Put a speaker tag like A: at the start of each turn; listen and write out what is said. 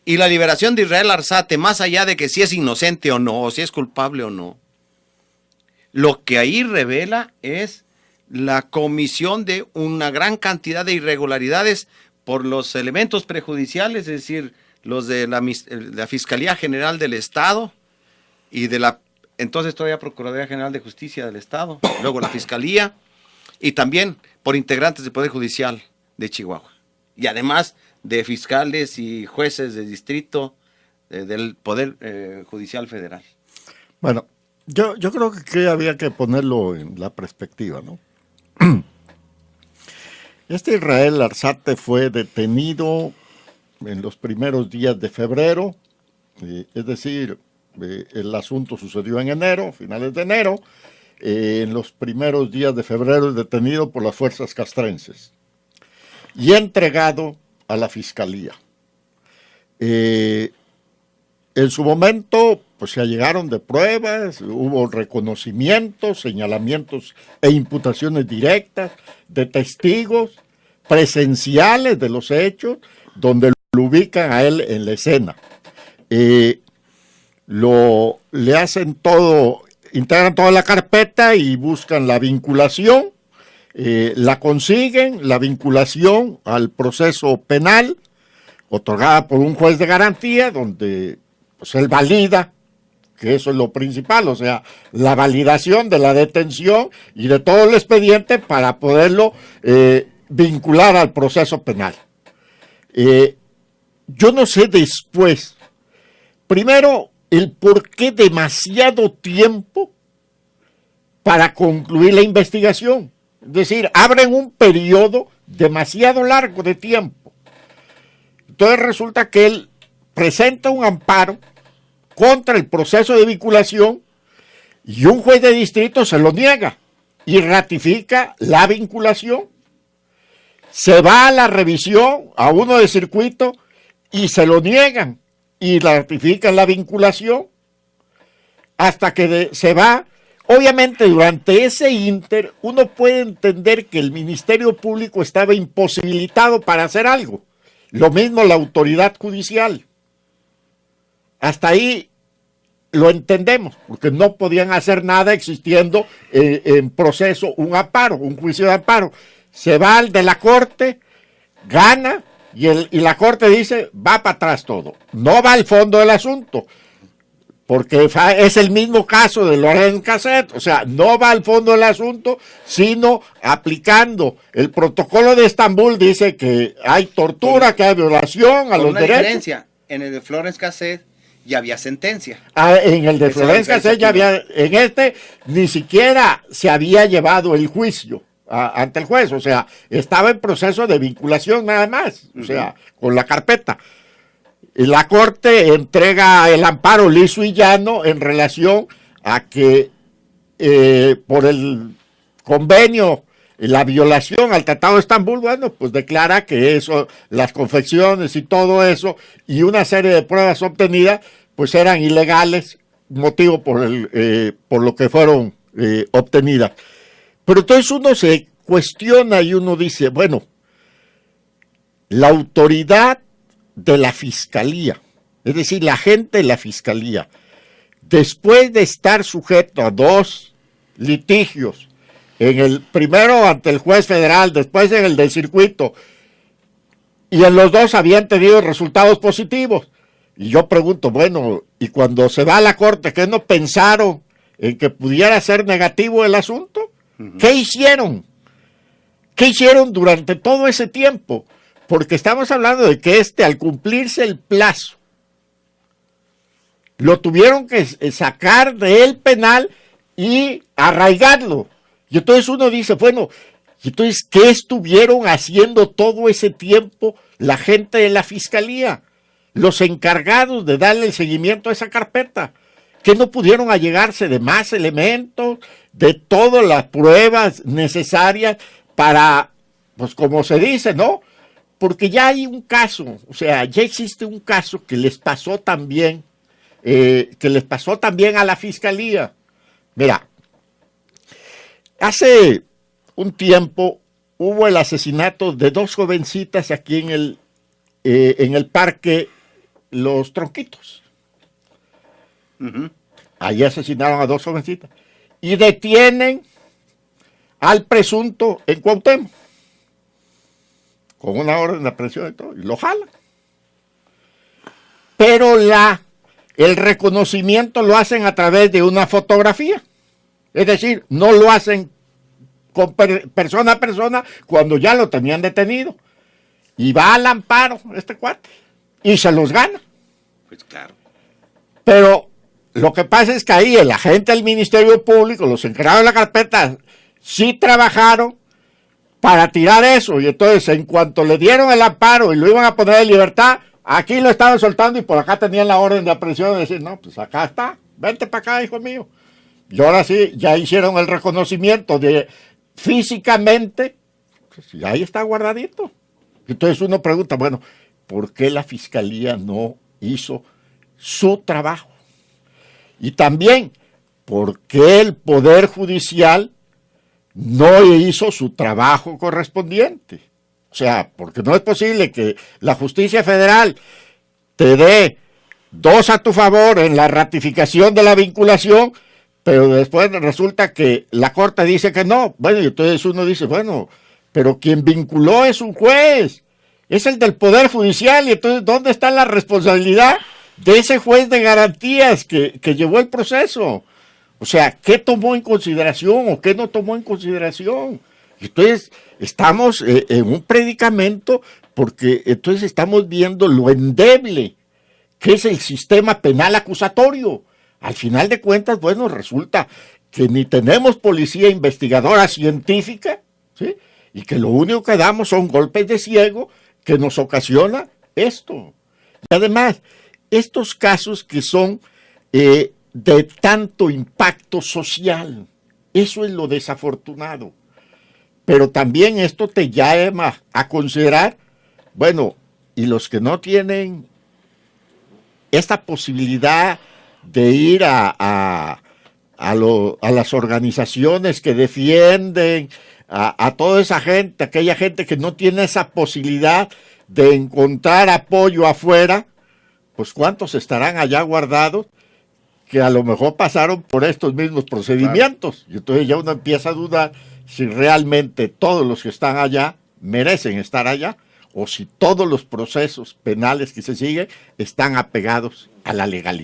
A: Y la liberación de Israel Arzate, más allá de que si es inocente o no, o si es culpable o no, lo que ahí revela es la comisión de una gran cantidad de irregularidades por los elementos prejudiciales, es decir, los de la Fiscalía General del Estado y de la entonces todavía Procuraduría General de Justicia del Estado, luego la Fiscalía, y también por integrantes del Poder Judicial de Chihuahua. Y además de fiscales y jueces de distrito del Poder Judicial Federal.
B: Bueno, yo creo que había que ponerlo en la perspectiva, ¿no? Este Israel Arzate fue detenido en los primeros días de febrero, es decir, el asunto sucedió en enero, finales de enero, en los primeros días de febrero es detenido por las fuerzas castrenses y entregado a la Fiscalía. En su momento, pues se allegaron de pruebas, hubo reconocimientos, señalamientos e imputaciones directas de testigos presenciales de los hechos, donde lo ubican a él en la escena. Le hacen todo, integran toda la carpeta y buscan la vinculación, la consiguen, la vinculación al proceso penal, otorgada por un juez de garantía, donde pues él valida, que eso es lo principal, o sea, la validación de la detención y de todo el expediente para poderlo vincular al proceso penal. Yo no sé después, primero, el por qué demasiado tiempo para concluir la investigación. Es decir, abren un periodo demasiado largo de tiempo. Entonces resulta que él presenta un amparo contra el proceso de vinculación y un juez de distrito se lo niega y ratifica la vinculación. Se va a la revisión a uno de circuito y se lo niegan y ratifican la vinculación hasta que se va. Obviamente durante ese ínter uno puede entender que el Ministerio Público estaba imposibilitado para hacer algo. Lo mismo la autoridad judicial. Hasta ahí lo entendemos, porque no podían hacer nada existiendo en proceso un amparo, un juicio de amparo. Se va al de la Corte, gana, y la Corte dice, va para atrás todo. No va al fondo del asunto, porque es el mismo caso de Lorenz Cassette, o sea, no va al fondo del asunto, sino aplicando el protocolo de Estambul, dice que hay tortura, que hay violación a los derechos.
A: Diferencia, en el de Florence Cassette ya había sentencia.
B: En el de Florence Cassette ya había, en este ni siquiera se había llevado el juicio ante el juez, o sea, estaba en proceso de vinculación nada más, o sea, con la carpeta. Y la Corte entrega el amparo liso y llano en relación a que por el convenio, la violación al Tratado de Estambul, bueno, pues declara que eso, las confecciones y todo eso, y una serie de pruebas obtenidas, pues eran ilegales, motivo por lo que fueron obtenidas. Pero entonces uno se cuestiona y uno dice, bueno, la autoridad de la Fiscalía, es decir, la gente de la Fiscalía, después de estar sujeto a dos litigios, en el primero ante el juez federal, después en el del circuito, y en los dos habían tenido resultados positivos. Y yo pregunto, bueno, y cuando se va a la Corte, ¿qué no pensaron en que pudiera ser negativo el asunto? ¿Qué hicieron? ¿Qué hicieron durante todo ese tiempo? Porque estamos hablando de que al cumplirse el plazo, lo tuvieron que sacar del penal y arraigarlo. Y entonces uno dice, bueno, ¿y entonces qué estuvieron haciendo todo ese tiempo la gente de la Fiscalía? Los encargados de darle el seguimiento a esa carpeta, que no pudieron allegarse de más elementos, de todas las pruebas necesarias para, pues como se dice, ¿no? Porque ya hay un caso, o sea, ya existe un caso que les pasó también, a la Fiscalía. Mira, hace un tiempo hubo el asesinato de dos jovencitas aquí en el parque Los Tronquitos.
A: Ujú.
B: Allí asesinaron a 2 jovencitas. Y detienen al presunto en Cuauhtémoc. Con una orden de aprehensión y todo. Y lo jalan. Pero el reconocimiento lo hacen a través de una fotografía. Es decir, no lo hacen con persona a persona cuando ya lo tenían detenido. Y va al amparo este cuate. Y se los gana.
A: Pues claro.
B: Pero lo que pasa es que ahí el agente del Ministerio Público, los encargados de la carpeta, sí trabajaron para tirar eso. Y entonces, en cuanto le dieron el amparo y lo iban a poner en libertad, aquí lo estaban soltando y por acá tenían la orden de aprehensión de decir, no, pues acá está, vente para acá, hijo mío. Y ahora sí, ya hicieron el reconocimiento de físicamente, pues, y ahí está guardadito. Entonces uno pregunta, bueno, ¿por qué la Fiscalía no hizo su trabajo? Y también, ¿por qué el Poder Judicial no hizo su trabajo correspondiente? O sea, porque no es posible que la justicia federal te dé 2 a tu favor en la ratificación de la vinculación, pero después resulta que la Corte dice que no. Bueno, y entonces uno dice, bueno, pero quien vinculó es un juez, es el del Poder Judicial, y entonces ¿dónde está la responsabilidad de ese juez de garantías que llevó el proceso? O sea, ¿qué tomó en consideración o qué no tomó en consideración? Entonces, estamos en un predicamento porque entonces estamos viendo lo endeble que es el sistema penal acusatorio. Al final de cuentas, bueno, resulta que ni tenemos policía investigadora científica, ¿sí? Y que lo único que damos son golpes de ciego que nos ocasiona esto. Y además, estos casos que son de tanto impacto social, eso es lo desafortunado. Pero también esto te llama a considerar, bueno, y los que no tienen esta posibilidad de ir a las organizaciones que defienden a toda esa gente, aquella gente que no tiene esa posibilidad de encontrar apoyo afuera, pues ¿cuántos estarán allá guardados que a lo mejor pasaron por estos mismos procedimientos? Claro. Y entonces ya uno empieza a dudar si realmente todos los que están allá merecen estar allá o si todos los procesos penales que se siguen están apegados a la legalidad.